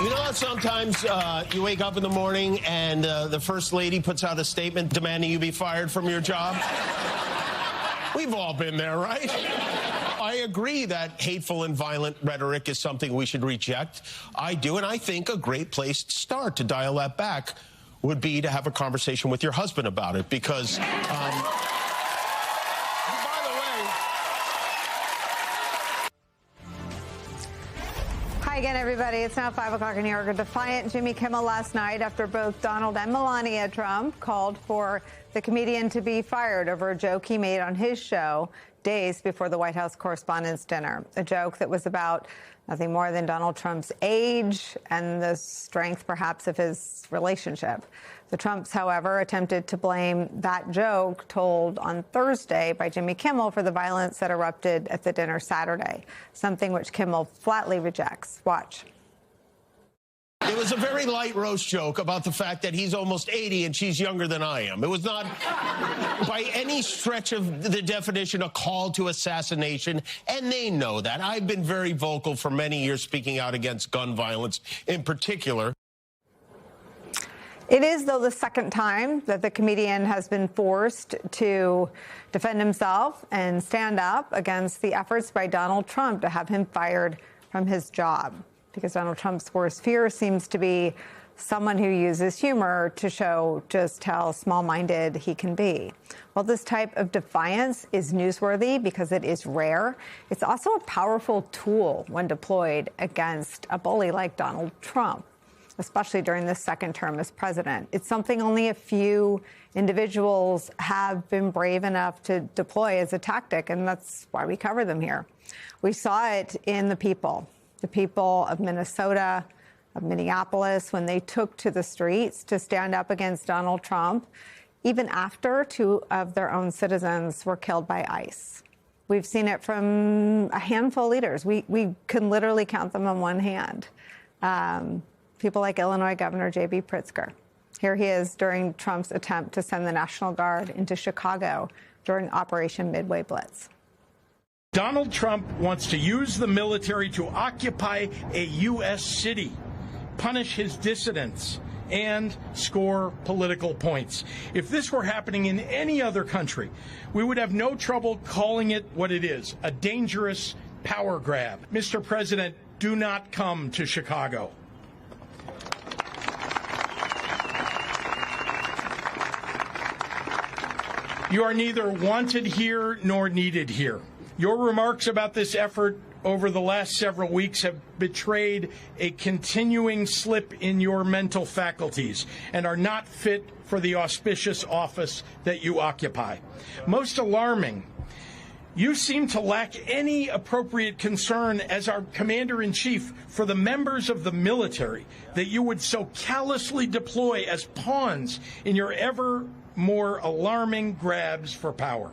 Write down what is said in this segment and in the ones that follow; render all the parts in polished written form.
You know how sometimes you wake up in the morning and the first lady puts out a statement demanding you be fired from your job? We've all been there, right? I agree that hateful and violent rhetoric is something we should reject. I do, and I think a great place to start to dial that back would be to have a conversation with your husband about it, because... Hi again, everybody. It's now 5 o'clock in New York. A defiant Jimmy Kimmel last night after both Donald and Melania Trump called for the comedian to be fired over a joke he made on his show days before the White House Correspondents' Dinner. A joke that was about nothing more than Donald Trump's age and the strength, perhaps, of his relationship. The Trumps, however, attempted to blame that joke told on Thursday by Jimmy Kimmel for the violence that erupted at the dinner Saturday, something which Kimmel flatly rejects. Watch. It was a very light roast joke about the fact that he's almost 80 and she's younger than I am. It was not, by any stretch of the definition, a call to assassination, and they know that. I've been very vocal for many years speaking out against gun violence in particular. It is, though, the second time that the comedian has been forced to defend himself and stand up against the efforts by Donald Trump to have him fired from his job. Because Donald Trump's worst fear seems to be someone who uses humor to show just how small-minded he can be. While this type of defiance is newsworthy because it is rare, it's also a powerful tool when deployed against a bully like Donald Trump, especially during this second term as president. It's something only a few individuals have been brave enough to deploy as a tactic, and that's why we cover them here. We saw it in the people of Minnesota, of Minneapolis, when they took to the streets to stand up against Donald Trump, even after two of their own citizens were killed by ICE. We've seen it from a handful of leaders. We can literally count them on one hand. People like Illinois Governor J.B. Pritzker. Here he is during Trump's attempt to send the National Guard into Chicago during Operation Midway Blitz. Donald Trump wants to use the military to occupy a U.S. city, punish his dissidents, and score political points. If this were happening in any other country, we would have no trouble calling it what it is, a dangerous power grab. Mr. President, do not come to Chicago. You are neither wanted here nor needed here. Your remarks about this effort over the last several weeks have betrayed a continuing slip in your mental faculties and are not fit for the auspicious office that you occupy. Most alarming, you seem to lack any appropriate concern as our commander-in-chief for the members of the military that you would so callously deploy as pawns in your ever more alarming grabs for power.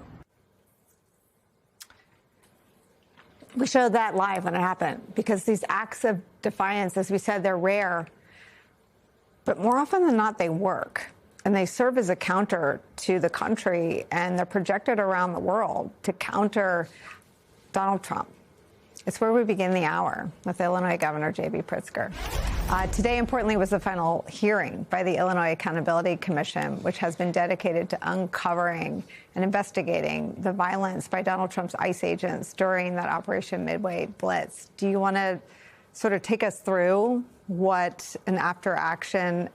We showed that live when it happened because these acts of defiance, as we said, they're rare, but more often than not, they work. And they serve as a counter to the country, and they're projected around the world to counter Donald Trump. It's where we begin the hour with Illinois Governor J.B. Pritzker. Today, importantly, was the final hearing by the Illinois Accountability Commission, which has been dedicated to uncovering and investigating the violence by Donald Trump's ICE agents during that Operation Midway Blitz. Do you want to sort of take us through what an after-action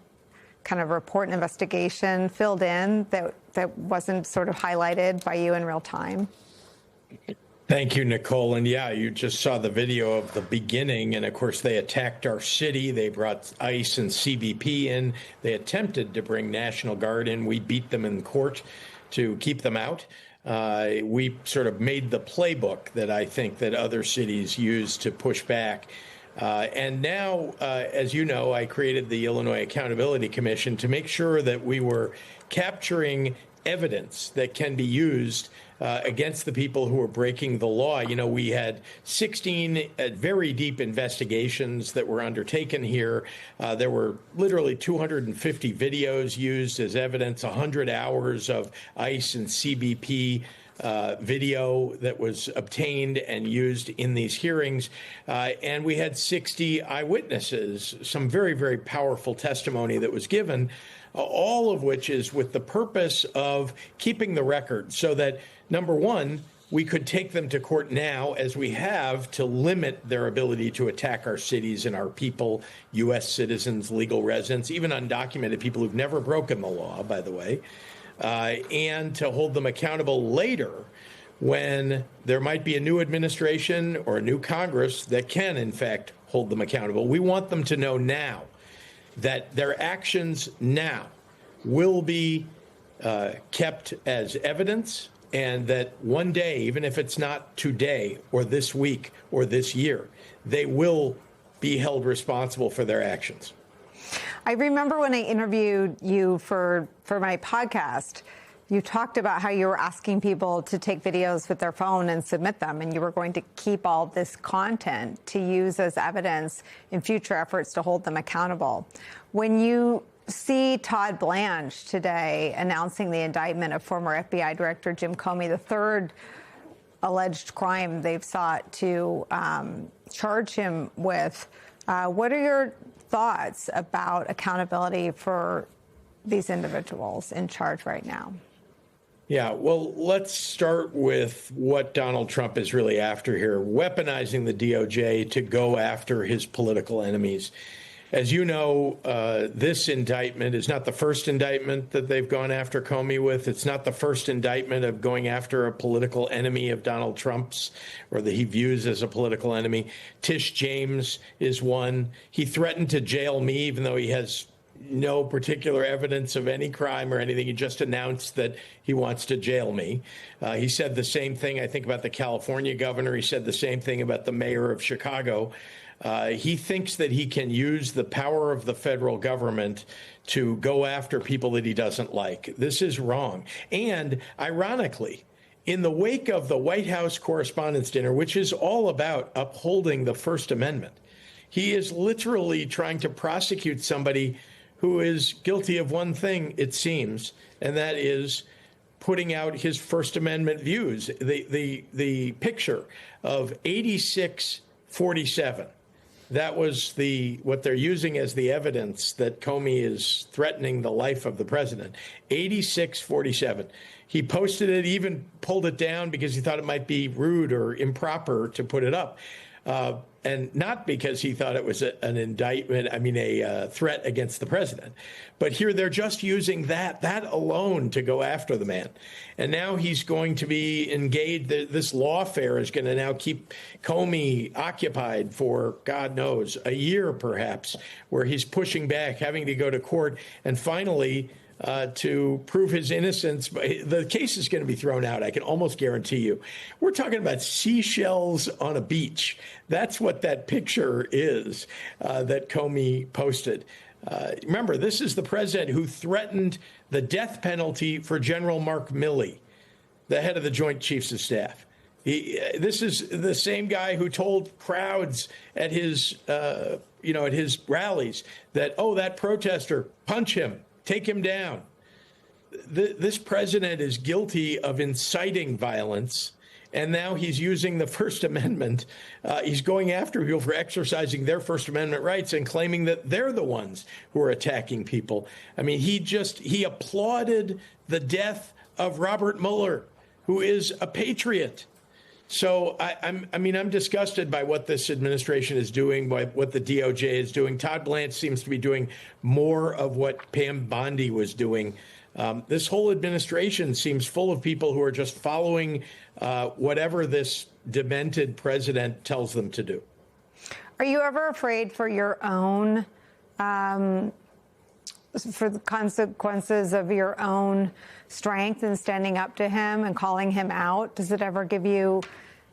kind of report and investigation filled in that wasn't sort of highlighted by you in real time? Thank you, Nicole. And yeah, you just saw the video of the beginning. And of course, they attacked our city. They brought ICE and CBP in. They attempted to bring National Guard in. We beat them in court to keep them out. We sort of made the playbook that I think that other cities use to push back. And now, as you know, I created the Illinois Accountability Commission to make sure that we were capturing evidence that can be used against the people who are breaking the law. You know, we had 16 very deep investigations that were undertaken here. There were literally 250 videos used as evidence, 100 hours of ICE and CBP video that was obtained and used in these hearings. And we had 60 eyewitnesses, some very, very powerful testimony that was given, all of which is with the purpose of keeping the record so that, number one, we could take them to court now, as we have, to limit their ability to attack our cities and our people, U.S. citizens, legal residents, even undocumented people who've never broken the law, by the way, and to hold them accountable later when there might be a new administration or a new Congress that can, in fact, hold them accountable. We want them to know now that their actions now will be kept as evidence, and that one day, even if it's not today or this week or this year, they will be held responsible for their actions. I remember when I interviewed you for my podcast, you talked about how you were asking people to take videos with their phone and submit them, and you were going to keep all this content to use as evidence in future efforts to hold them accountable. When you see Todd Blanche today announcing the indictment of former FBI Director Jim Comey, the third alleged crime they've sought to charge him with, what are your thoughts about accountability for these individuals in charge right now? Yeah, well, let's start with what Donald Trump is really after here, weaponizing the DOJ to go after his political enemies. As you know, this indictment is not the first indictment that they've gone after Comey with. It's not the first indictment of going after a political enemy of Donald Trump's, or that he views as a political enemy. Tish James is one. He threatened to jail me, even though he has no particular evidence of any crime or anything. He just announced that he wants to jail me. He said the same thing, I think, about the California governor. He said the same thing about the mayor of Chicago. He thinks that he can use the power of the federal government to go after people that he doesn't like. This is wrong. And ironically, in the wake of the White House Correspondents' Dinner, which is all about upholding the First Amendment, he is literally trying to prosecute somebody who is guilty of one thing, it seems, and that is putting out his First Amendment views. The picture of 8647. That was what they're using as the evidence that Comey is threatening the life of the president. 8647. He posted it, even pulled it down because he thought it might be rude or improper to put it up. And not because he thought it was an indictment, a threat against the president. But here they're just using that alone to go after the man. And now he's going to be engaged. This lawfare is going to now keep Comey occupied for, God knows, a year perhaps, where he's pushing back, having to go to court, and finally to prove his innocence. The case is going to be thrown out, I can almost guarantee you. We're talking about seashells on a beach. That's what that picture is that Comey posted. Remember, this is the president who threatened the death penalty for General Mark Milley, the head of the Joint Chiefs of Staff. This is the same guy who told crowds at his, at his rallies that, that protester, punch him. Take him down. This president is guilty of inciting violence, and now he's using the First Amendment. He's going after people for exercising their First Amendment rights and claiming that they're the ones who are attacking people. He applauded the death of Robert Mueller, who is a patriot. So I'm disgusted by what this administration is doing, by what the DOJ is doing. Todd Blanche seems to be doing more of what Pam Bondi was doing. This whole administration seems full of people who are just following whatever this demented president tells them to do. Are you ever afraid for your own, for the consequences of your own strength in standing up to him and calling him out? Does it ever give you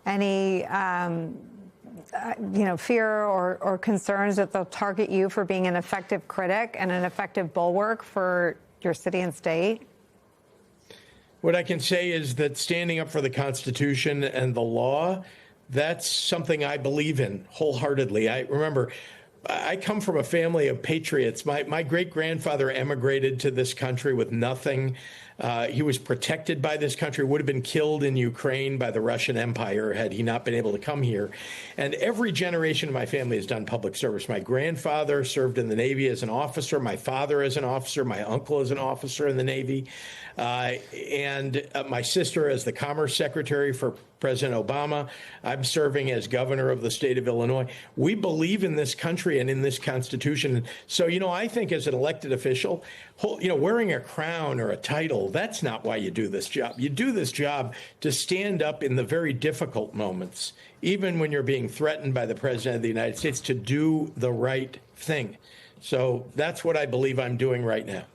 any, fear or concerns that they'll target you for being an effective critic and an effective bulwark for your city and state? What I can say is that standing up for the Constitution and the law, that's something I believe in wholeheartedly. I come from a family of patriots. My great-grandfather emigrated to this country with nothing. He was protected by this country, would have been killed in Ukraine by the Russian Empire had he not been able to come here. And every generation of my family has done public service. My grandfather served in the Navy as an officer, my father as an officer, my uncle as an officer in the Navy, and my sister as the Commerce Secretary for President Obama. I'm serving as governor of the state of Illinois. We believe in this country and in this Constitution. So, I think as an elected official, wearing a crown or a title, that's not why you do this job. You do this job to stand up in the very difficult moments, even when you're being threatened by the President of the United States, to do the right thing. So that's what I believe I'm doing right now.